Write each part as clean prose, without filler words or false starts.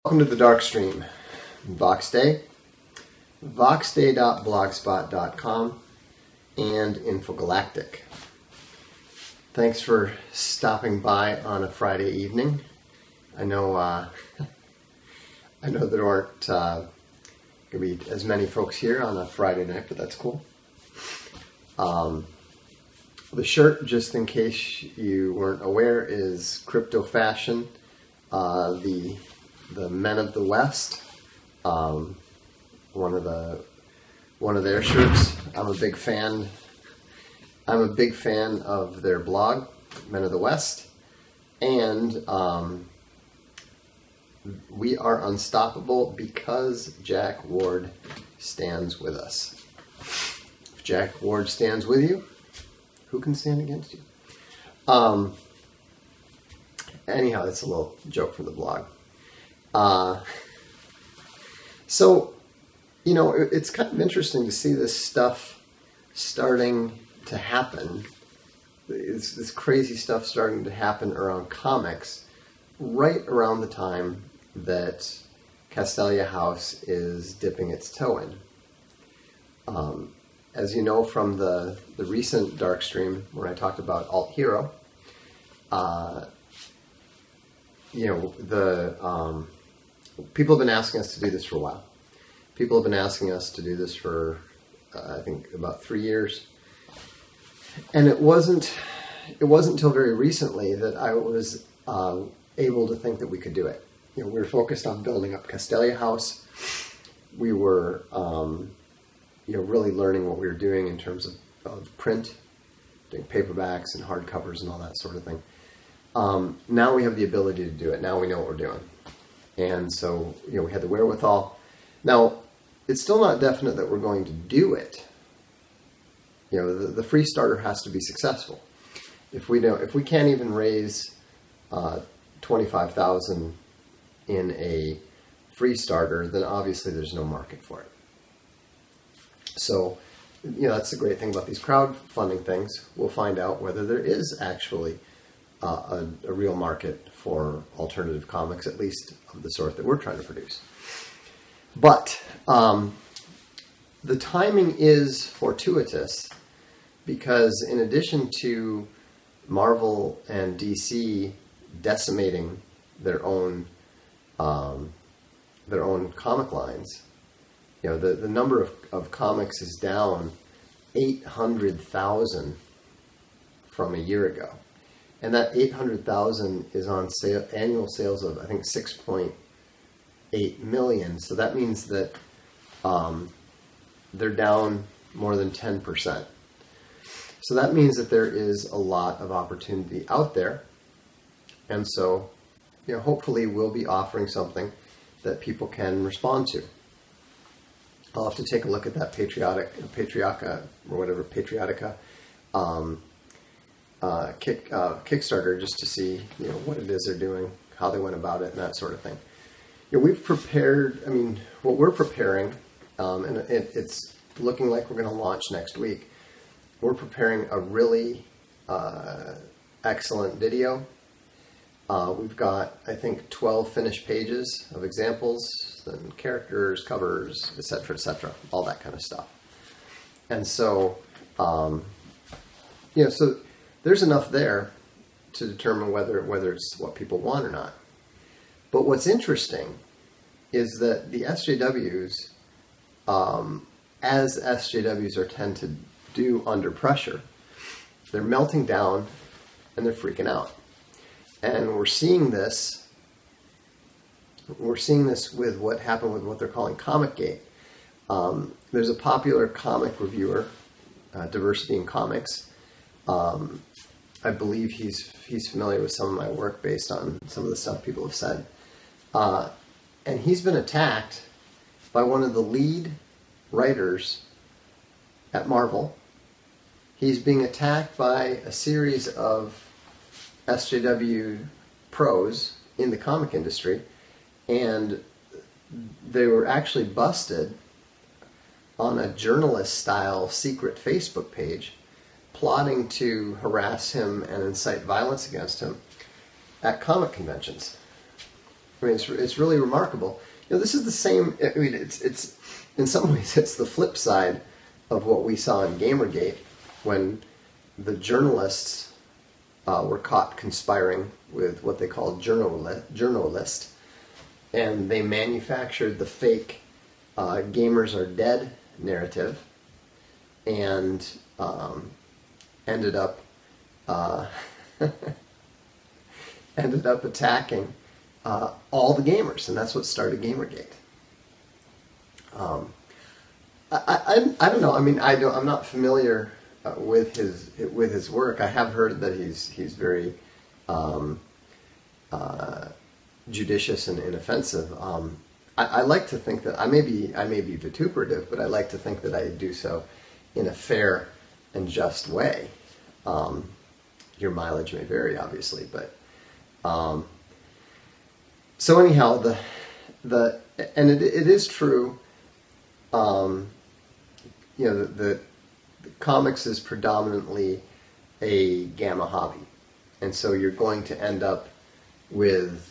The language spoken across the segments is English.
Welcome to the Darkstream. Voxday, voxday.blogspot.com, and Infogalactic. Thanks for stopping by on a Friday evening. I know there aren't going to be as many folks here on a Friday night, but that's cool. The shirt, just in case you weren't aware, is Crypto Fashion, the Men of the West, one of their shirts. I'm a big fan of their blog, Men of the West, and we are unstoppable because Jack Ward stands with us. If Jack Ward stands with you, who can stand against you? Anyhow, that's a little joke for the blog. So, you know, it's kind of interesting to see this stuff starting to happen. This crazy stuff starting to happen around comics right around the time that Castalia House is dipping its toe in. As you know from the recent Darkstream, when I talked about Alt Hero, you know, people have been asking us to do this for a while. People have been asking us to do this for, I think, about 3 years. And it wasn't until very recently that I was able to think that we could do it. You know, we were focused on building up Castalia House. We were, you know, really learning what we were doing in terms of print, doing paperbacks and hardcovers and all that sort of thing. Now we have the ability to do it. Now we know what we're doing. And so, you know, we had the wherewithal. Now, it's still not definite that we're going to do it. You know, the free starter has to be successful. If we can't even raise $25,000 in a free starter, then obviously there's no market for it. So, you know, that's the great thing about these crowdfunding things. We'll find out whether there is actually a real market for alternative comics, at least of the sort that we're trying to produce. But the timing is fortuitous because in addition to Marvel and DC decimating their own comic lines, you know, the number of comics is down 800,000 from a year ago. And that 800,000 is on annual sales of, I think, 6.8 million. So that means that they're down more than 10%. So that means that there is a lot of opportunity out there. And so, you know, hopefully we'll be offering something that people can respond to. I'll have to take a look at that Patriotica Kickstarter just to see, you know, what it is they're doing, how they went about it, and that sort of thing. You know, we've prepared, I mean, what we're preparing, and it's looking like we're going to launch next week. We're preparing a really excellent video. We've got, I think, 12 finished pages of examples, then characters, covers, etc., all that kind of stuff. And so, you know, so there's enough there to determine whether it's what people want or not. But what's interesting is that the SJWs, as SJWs tend to do under pressure, they're melting down and they're freaking out. And we're seeing this with what happened with what they're calling Comicgate. There's a popular comic reviewer, Diversity in Comics. I believe he's familiar with some of my work based on some of the stuff people have said. And he's been attacked by one of the lead writers at Marvel. He's being attacked by a series of SJW pros in the comic industry, and they were actually busted on a journalist-style secret Facebook page plotting to harass him and incite violence against him at comic conventions. I mean, it's really remarkable. This is the same. I mean, it's in some ways it's the flip side of what we saw in Gamergate when the journalists were caught conspiring with what they called journalist, and they manufactured the fake gamers are dead narrative, and ended up attacking all the gamers, and that's what started Gamergate. I don't know. I mean, I'm not familiar with his work. I have heard that he's very judicious and inoffensive. I like to think that I may be vituperative, but I like to think that I do so in a fair and just way. Your mileage may vary, obviously, but so anyhow, and it is true. The comics is predominantly a gamma hobby, and so you're going to end up with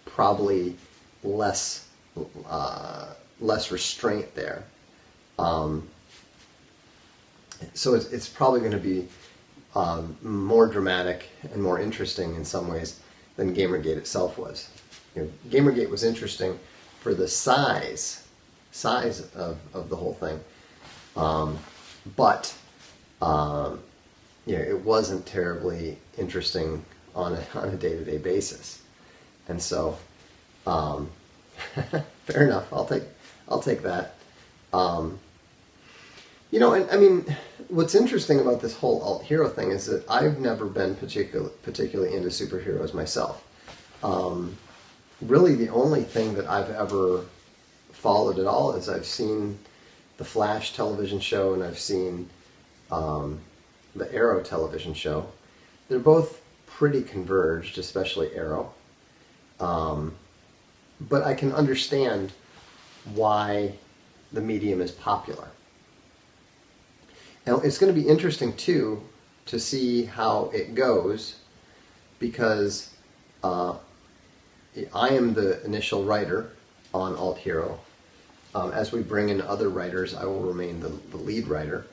probably less restraint there. So it's probably going to be more dramatic and more interesting in some ways than Gamergate itself was. Gamergate was interesting for the size of the whole thing, but it wasn't terribly interesting on a day-to-day basis, and so fair enough. I'll take that. And I mean, what's interesting about this whole alt hero thing is that I've never been particularly into superheroes myself. Really, the only thing that I've ever followed at all is I've seen the Flash television show and I've seen the Arrow television show. They're both pretty converged, especially Arrow. But I can understand why the medium is popular. Now, it's going to be interesting, too, to see how it goes, because I am the initial writer on Alt Hero. As we bring in other writers, I will remain the lead writer.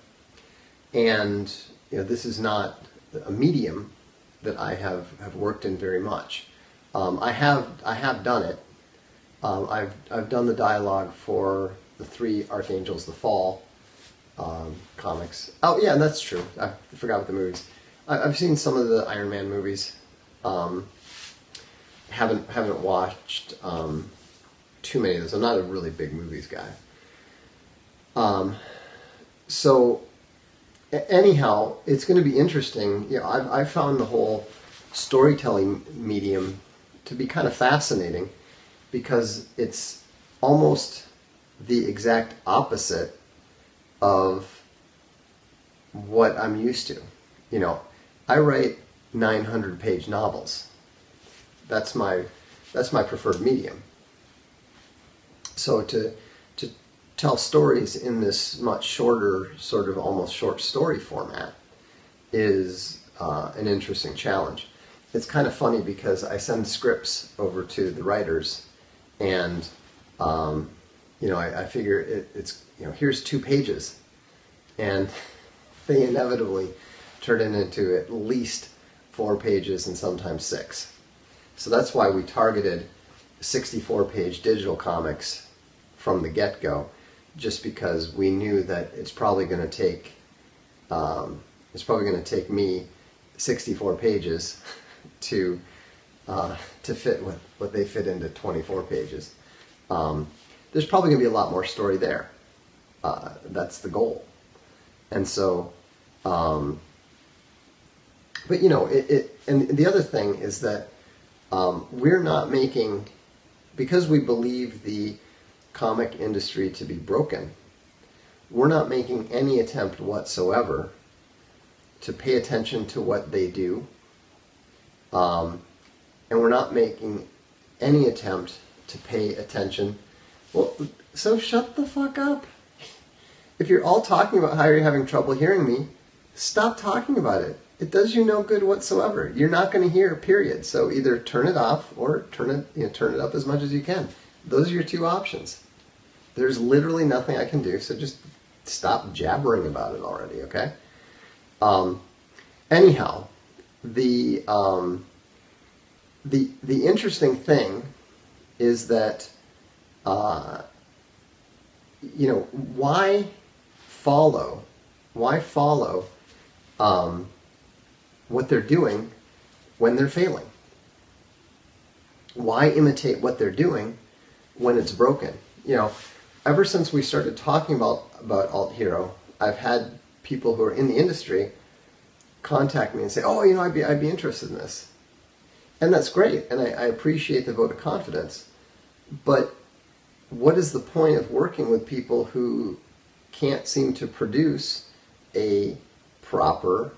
And this is not a medium that I have worked in very much. I have done it. I've done the dialogue for the 3 Archangels: The Fall comics. Oh yeah, that's true. I forgot about the movies. I've seen some of the Iron Man movies. Haven't watched too many of those. I'm not a really big movies guy. So anyhow, it's going to be interesting. I've found the whole storytelling medium to be kind of fascinating, because it's almost the exact opposite of what I'm used to. I write 900-page novels. That's my preferred medium. So to tell stories in this much shorter, sort of almost short story format is an interesting challenge. It's kind of funny because I send scripts over to the writers, and I figure it's here's 2 pages, and they inevitably turn it into at least 4 pages and sometimes 6. So that's why we targeted 64-page digital comics from the get-go, just because we knew that it's probably going to take me 64 pages to fit what they fit into 24 pages. There's probably going to be a lot more story there. That's the goal. And so, but and the other thing is that we're not making, because we believe the comic industry to be broken, we're not making any attempt whatsoever to pay attention to what they do, and we're not making any attempt to pay attention. Well, so shut the fuck up. If you're all talking about how you're having trouble hearing me, stop talking about it. It does you no good whatsoever. You're not going to hear, period. So either turn it off or turn it up as much as you can. Those are your two options. There's literally nothing I can do, so just stop jabbering about it already, okay? Anyhow, the interesting thing is that, why follow what they're doing when they're failing? Why imitate what they're doing when it's broken? Ever since we started talking about Alt Hero, I've had people who are in the industry contact me and say, "Oh, I'd be interested in this," and that's great, and I appreciate the vote of confidence. But what is the point of working with people who can't seem to produce a proper?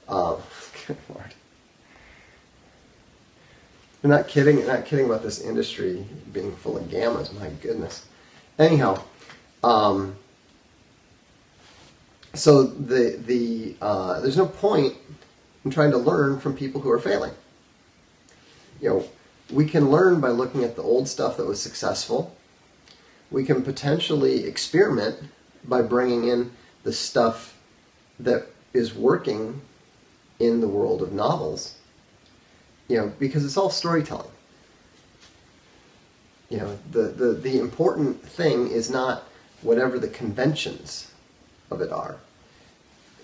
Good Lord. I'm not kidding about this industry being full of gammas. My goodness. Anyhow, so there's no point in trying to learn from people who are failing. We can learn by looking at the old stuff that was successful. We can potentially experiment by bringing in the stuff that is working in the world of novels, because it's all storytelling. The important thing is not whatever the conventions of it are.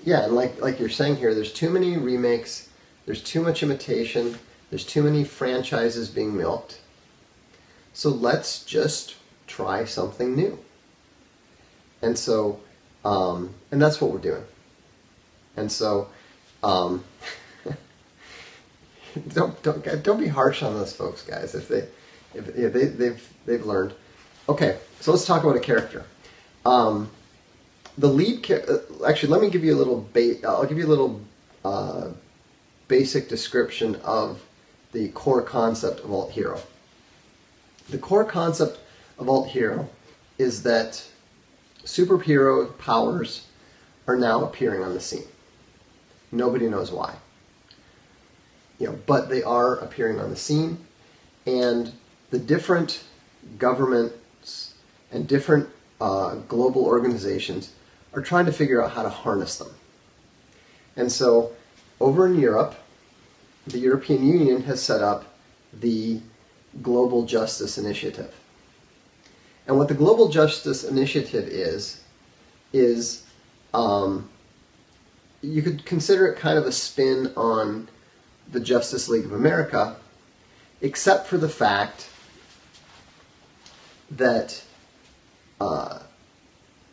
Yeah, and like you're saying here, there's too many remakes, there's too much imitation, there's too many franchises being milked. So let's just try something new. And so, and that's what we're doing. And so, don't be harsh on those folks, guys. If they've learned. Okay, so let's talk about a character. The lead actually, let me give you a little. I'll give you a little basic description of the core concept of Alt Hero. The core concept of Alt Hero is that superhero powers are now appearing on the scene. Nobody knows why. But they are appearing on the scene, and the different governments and different global organizations are trying to figure out how to harness them. And so, over in Europe, the European Union has set up the Global Justice Initiative. And what the Global Justice Initiative is you could consider it kind of a spin on the Justice League of America, except for the fact that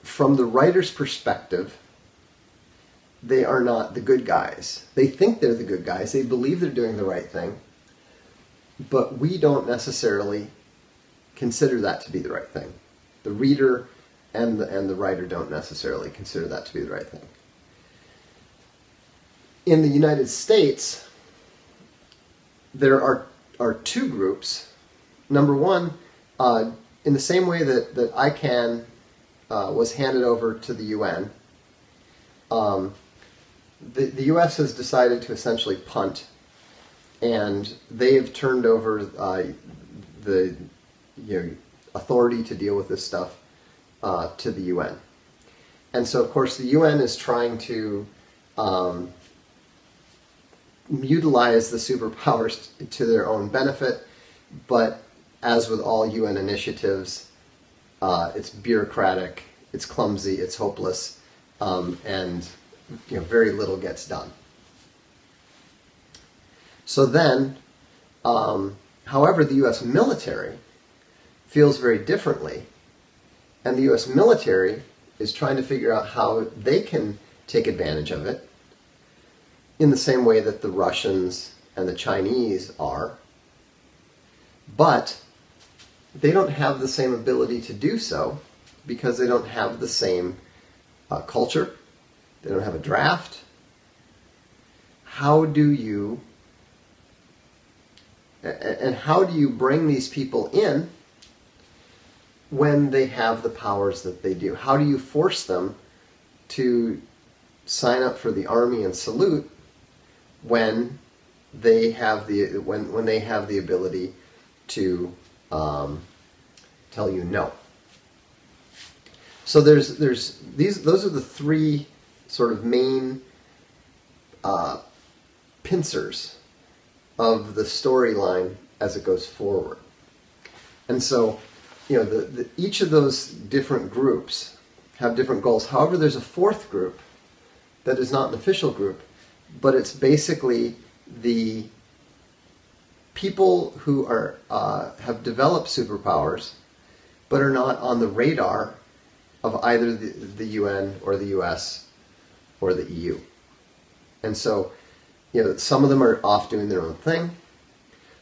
from the writer's perspective, they are not the good guys. They think they're the good guys. They believe they're doing the right thing. But we don't necessarily consider that to be the right thing. The reader and the writer don't necessarily consider that to be the right thing. In the United States, there are two groups. Number one, in the same way that ICANN was handed over to the UN, the U.S. has decided to essentially punt, and they have turned over the authority to deal with this stuff to the UN. And so, of course, the UN is trying to utilize the superpowers to their own benefit, but as with all UN initiatives, it's bureaucratic, it's clumsy, it's hopeless, and very little gets done. So then, however, the U.S. military feels very differently, and the U.S. military is trying to figure out how they can take advantage of it in the same way that the Russians and the Chinese are, but they don't have the same ability to do so because they don't have the same culture. They don't have a draft. How do you bring these people in when they have the powers that they do? How do you force them to sign up for the army and salute when they have the ability to tell you no. So those are the three sort of main pincers of the storyline as it goes forward. And so, each of those different groups have different goals. However, there's a fourth group that is not an official group, but it's basically the people who have developed superpowers, but are not on the radar of either the UN or the US or the EU. And so, some of them are off doing their own thing.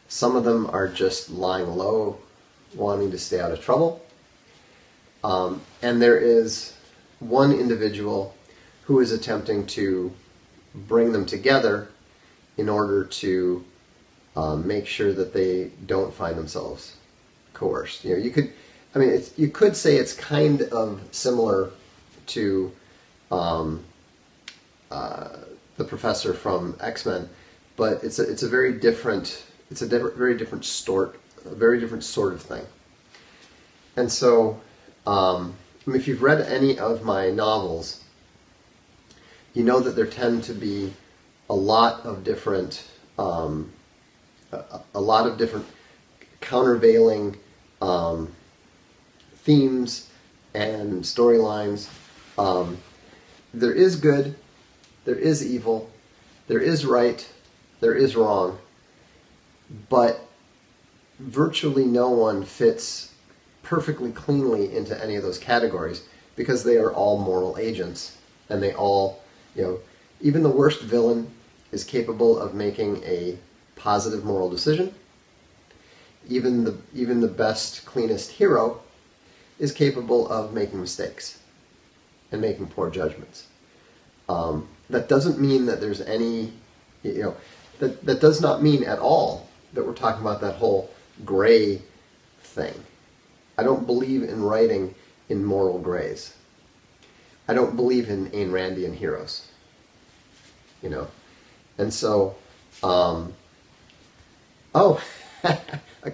Some of them are just lying low, wanting to stay out of trouble. And there is one individual who is attempting to bring them together in order to make sure that they don't find themselves coerced. You could say it's kind of similar to the professor from X-Men, but it's a very different sort of thing. And so, if you've read any of my novels, you know that there tend to be a lot of different countervailing themes and storylines. There is good, there is evil, there is right, there is wrong, but virtually no one fits perfectly cleanly into any of those categories because they are all moral agents, and they all, even the worst villain is capable of making a positive moral decision. Even the best, cleanest hero is capable of making mistakes and making poor judgments. That doesn't mean that there's any, that does not mean at all that we're talking about that whole gray thing. I don't believe in writing in moral grays. I don't believe in Ayn Randian heroes. And so, a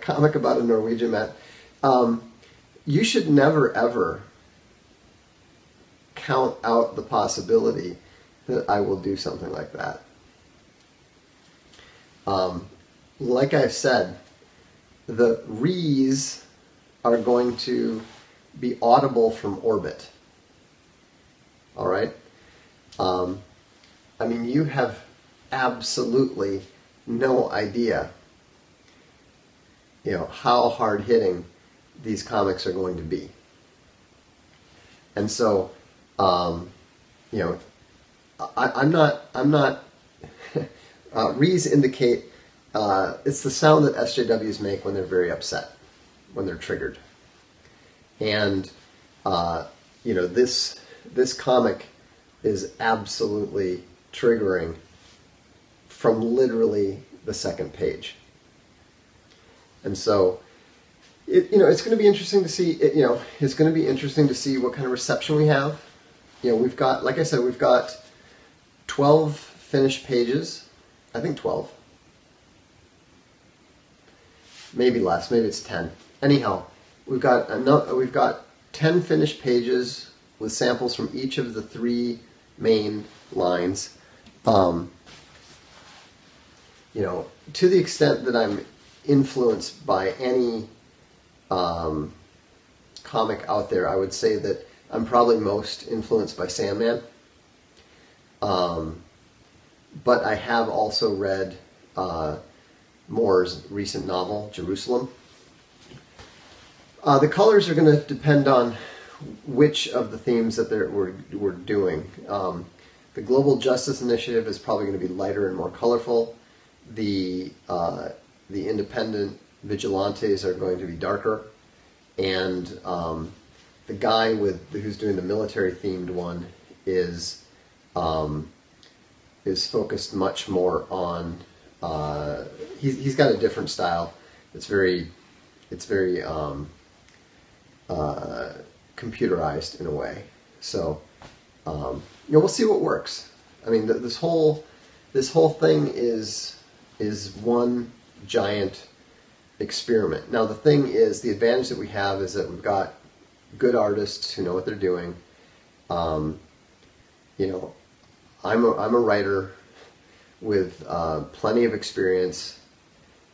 comic about a Norwegian man. You should never ever count out the possibility that I will do something like that. Like I've said, the re's are going to be audible from orbit. All right? You have absolutely no idea, how hard-hitting these comics are going to be. And so, I'm not, re's indicate, it's the sound that SJWs make when they're very upset, when they're triggered. And, this comic is absolutely triggering from literally the second page. And so, it's going to be interesting to see. It's going to be interesting to see what kind of reception we have. We've got, like I said, we've got 12 finished pages. I think 12. Maybe less. Maybe it's 10. Anyhow, we've got 10 finished pages with samples from each of the three main lines. To the extent that I'm influenced by any comic out there, I would say that I'm probably most influenced by Sandman. But I have also read Moore's recent novel, Jerusalem. The colors are going to depend on which of the themes that we're doing. The Global Justice Initiative is probably going to be lighter and more colorful. The independent vigilantes are going to be darker, and the guy who's doing the military-themed one is focused much more on. He's got a different style. It's very computerized in a way. So we'll see what works. This whole this whole thing is one giant experiment. Now the thing is, the advantage that we have is that we've got good artists who know what they're doing. You know, I'm a writer with plenty of experience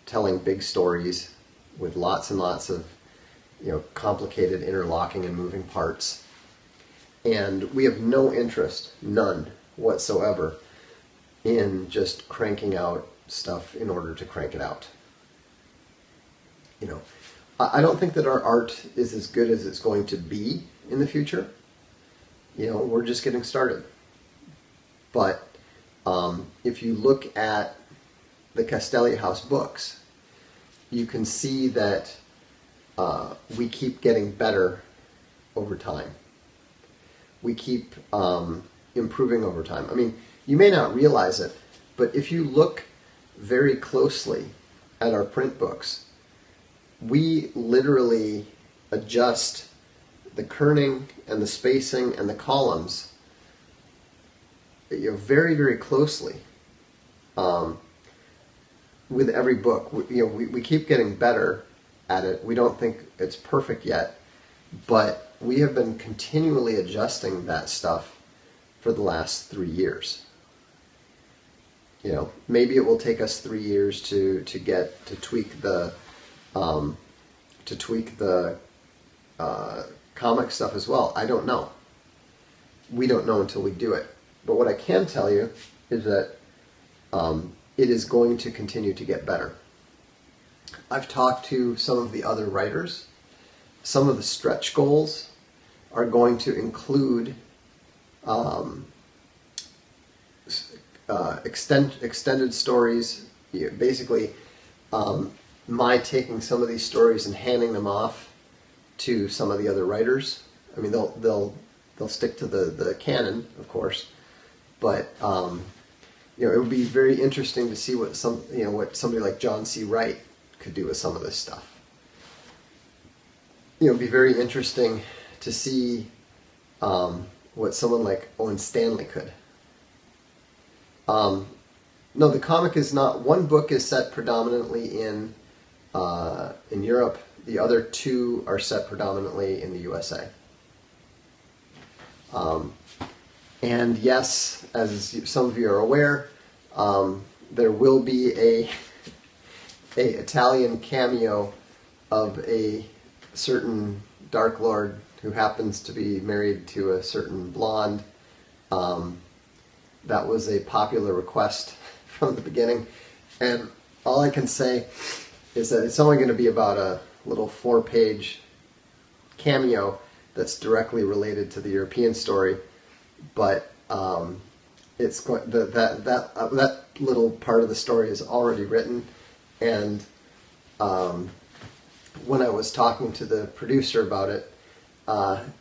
telling big stories with lots and lots of, you know, complicated interlocking and moving parts. And we have no interest, none whatsoever, in just cranking out stuff in order to crank it out. You know, I don't think that our art is as good as it's going to be in the future. You know, we're just getting started. But if you look at the Castelli House books, you can see that we keep getting better over time. We keep improving over time. I mean, you may not realize it, but if you look very closely at our print books, we literally adjust the kerning and the spacing and the columns, you know, very, very closely with every book. We keep getting better at it. We don't think it's perfect yet, but we have been continually adjusting that stuff for the last 3 years. You know, maybe it will take us 3 years to tweak the comic stuff as well. I don't know. We don't know until we do it. But what I can tell you is that it is going to continue to get better. I've talked to some of the other writers. Some of the stretch goals are going to include extended stories. Basically, my taking some of these stories and handing them off to some of the other writers. I mean, they'll stick to the canon, of course, but you know, it would be very interesting to see what somebody like John C. Wright could do with some of this stuff. You know, it'd be very interesting to see what someone like Owen Stanley could. No, the comic is not. One book is set predominantly in Europe. The other two are set predominantly in the USA. And yes, as some of you are aware, there will be a Italian cameo of a certain Dark Lord who happens to be married to a certain blonde. That was a popular request from the beginning, and all I can say is that it's only going to be about a little 4-page cameo that's directly related to the European story, but it's going, that little part of the story is already written, and when I was talking to the producer about it,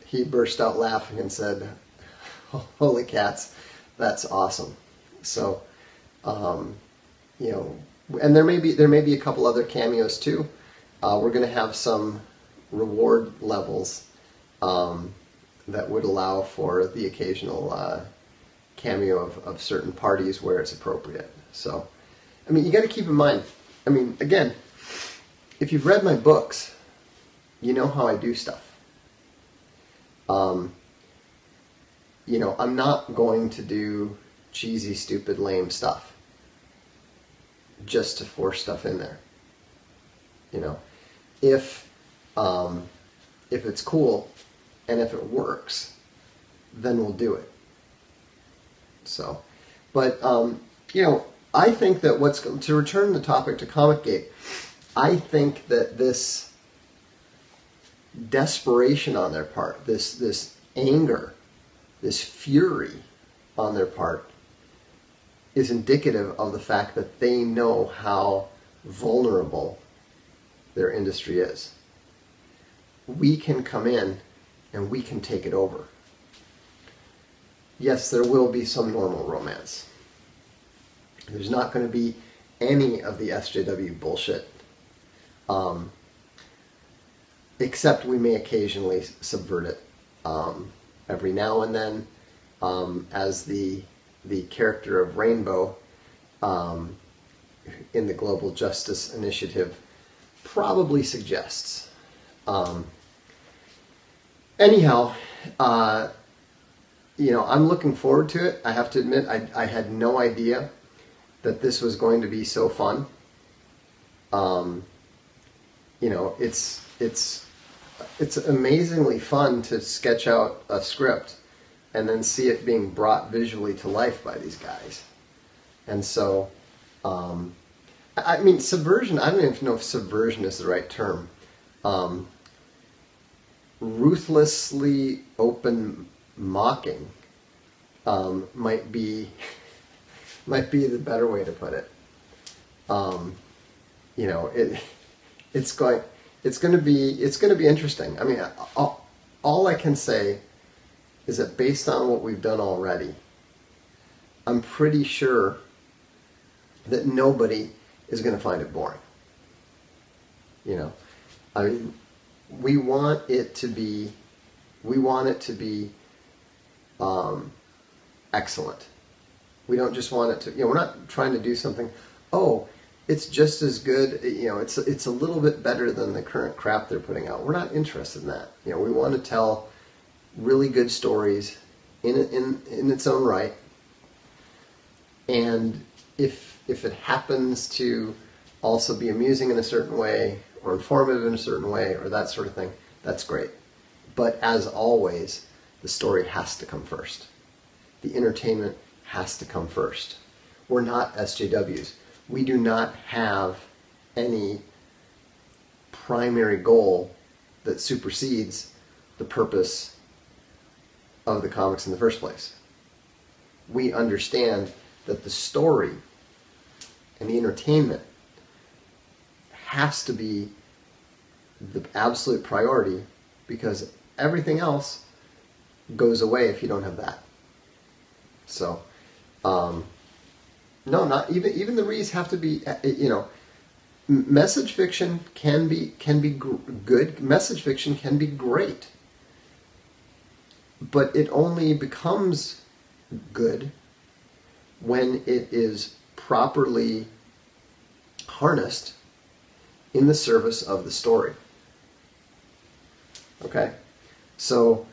he burst out laughing and said, "Holy cats, that's awesome!" So, you know, and there may be a couple other cameos too. We're going to have some reward levels that would allow for the occasional cameo of certain parties where it's appropriate. So, I mean, you got to keep in mind. I mean, again, if you've read my books, you know how I do stuff. You know, I'm not going to do cheesy, stupid, lame stuff just to force stuff in there. You know, if it's cool and if it works, then we'll do it. So, but you know, I think that to return the topic to Comicgate, I think that this desperation on their part, this anger, this fury on their part, is indicative of the fact that they know how vulnerable their industry is. We can come in and we can take it over. Yes, there will be some normal romance. There's not going to be any of the SJW bullshit, except we may occasionally subvert it every now and then, as the character of Rainbow in the Global Justice Initiative probably suggests. Anyhow, I'm looking forward to it. I have to admit, I had no idea that this was going to be so fun. It's amazingly fun to sketch out a script and then see it being brought visually to life by these guys. And so, subversion, I don't even know if subversion is the right term. Ruthlessly open mocking might be the better way to put it. It's going to be interesting. I mean, all I can say is that based on what we've done already, I'm pretty sure that nobody is going to find it boring. I mean, we want it to be excellent. We don't just want it to, we're not trying to do something, it's just as good, it's a little bit better than the current crap they're putting out. We're not interested in that. We want to tell really good stories in its own right. And if it happens to also be amusing in a certain way, or informative in a certain way, or that sort of thing, that's great. But as always, the story has to come first. The entertainment has to come first. We're not SJWs. We do not have any primary goal that supersedes the purpose of the comics in the first place. We understand that the story and the entertainment has to be the absolute priority, because everything else goes away if you don't have that. So, no, not even the reads have to be, message fiction can be good. Message fiction can be great, but it only becomes good when it is properly harnessed in the service of the story. Okay, so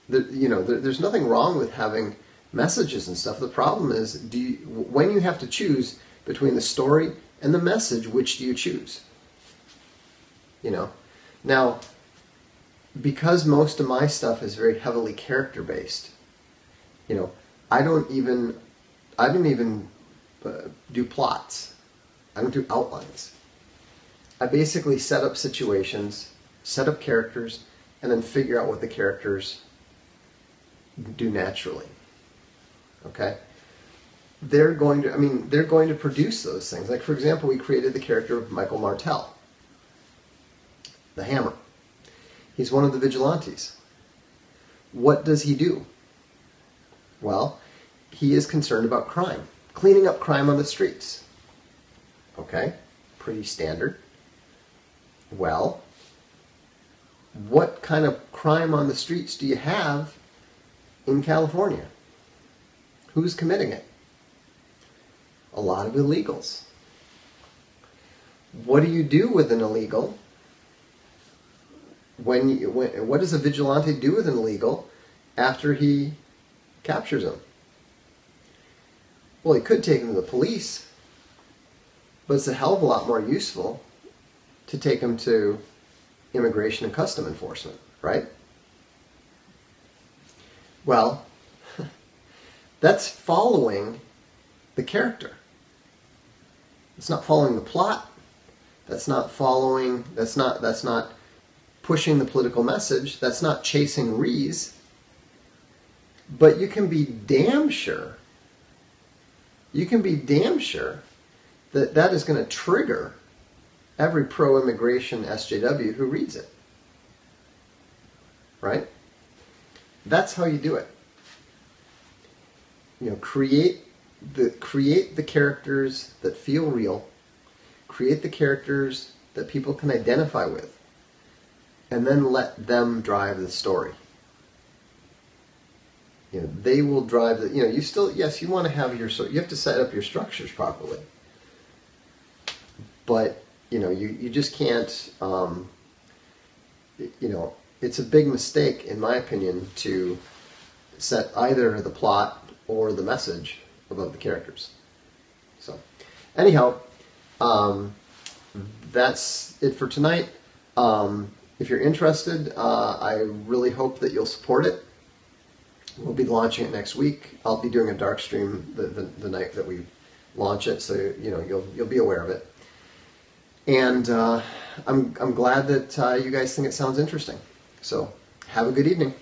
there's nothing wrong with having messages and stuff. The problem is, when you have to choose between the story and the message, which do you choose? Now, because most of my stuff is very heavily character based, I don't even do plots. I don't do outlines. I basically set up situations, set up characters, and then figure out what the characters do naturally. Okay? They're going to produce those things. Like, for example, we created the character of Michael Martell, the Hammer. He's one of the vigilantes. What does he do? Well, he is concerned about crime, cleaning up crime on the streets. Okay? Pretty standard. Well, what kind of crime on the streets do you have in California? Who's committing it? A lot of illegals. What do you do with an illegal? What does a vigilante do with an illegal after he captures him? Well, he could take him to the police, but it's a hell of a lot more useful to take him to Immigration and Custom Enforcement, right? Well, that's following the character. It's not following the plot. That's not pushing the political message. That's not chasing Rees. But you can be damn sure that that is going to trigger every pro-immigration SJW who reads it. Right? That's how you do it. Create the characters that feel real. Create the characters that people can identify with. And then let them drive the story. they will drive the, you still, yes, you want to have you have to set up your structures properly. But, you just can't, it's a big mistake, in my opinion, to set either the plot or the message above the characters. So, anyhow, that's it for tonight. If you're interested, I really hope that you'll support it. We'll be launching it next week. I'll be doing a dark stream the night that we launch it, so you'll be aware of it. And I'm glad that you guys think it sounds interesting. So have a good evening.